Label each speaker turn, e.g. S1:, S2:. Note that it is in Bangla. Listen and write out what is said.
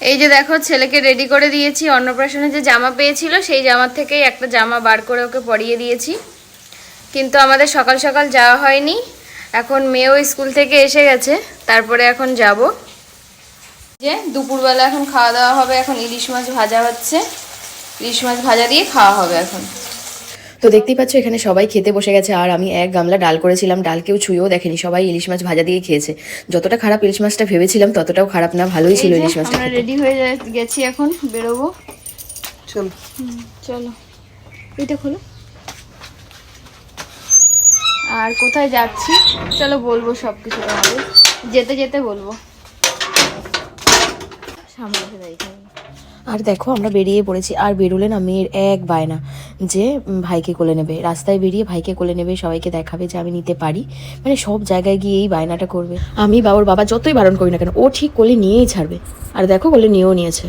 S1: এই যে দেখো ছেলেকে রেডি করে দিয়েছি, অন্নপ্রাশনে যে জামা পেয়েছিল সেই জামার থেকেই একটা জামা বার করে ওকে পরিয়ে দিয়েছি। কিন্তু আমাদের সকাল সকাল যাওয়া হয়নি, এখন মেয়েও স্কুল থেকে এসে গেছে, তারপরে এখন যাব। যে দুপুরবেলা এখন খাওয়া দাওয়া হবে, এখন ইলিশ মাছ ভাজা হচ্ছে, ইলিশ মাছ ভাজা দিয়ে খাওয়া হবে এখন।
S2: তো দেখতেই পাচ্ছ এখানে সবাই খেতে বসে গেছে, আর আমি এক গামলা ডাল করেছিলাম, ডাল কেউ ছুঁয়েও দেখেনি, সবাই ইলিশ মাছ ভাজা দিয়ে খেয়েছে। যতটা খারাপ ইলিশ মাছটা ভেবেছিলাম ততটাও খারাপ না, ভালোই ছিল ইলিশ মাছটা।
S1: আমরা রেডি হয়ে গেছি, এখন বেরোবো।
S2: চলো
S1: চলো, এটা খোলো। আর কোথায় যাচ্ছি চলো বলবো সবকিছু তোমাদের, যেতে যেতে বলবো। সামনে এসে দাঁড়িয়ে।
S2: আর দেখো আমরা বেরিয়ে পড়েছি, আর বেরোলে না মেয়ের এক বায়না যে ভাইকে কোলে নেবে, রাস্তায় বেরিয়ে ভাইকে কোলে নেবে, সবাইকে দেখাবে যে আমি নিতে পারি, মানে সব জায়গায় গিয়ে এই বায়নাটা করবে। আমি বা ওর বাবা যতই বারণ করি না কেন ও ঠিক কোলে নিয়েই ছাড়বে। আর দেখো কোলে নিয়েও নিয়েছে।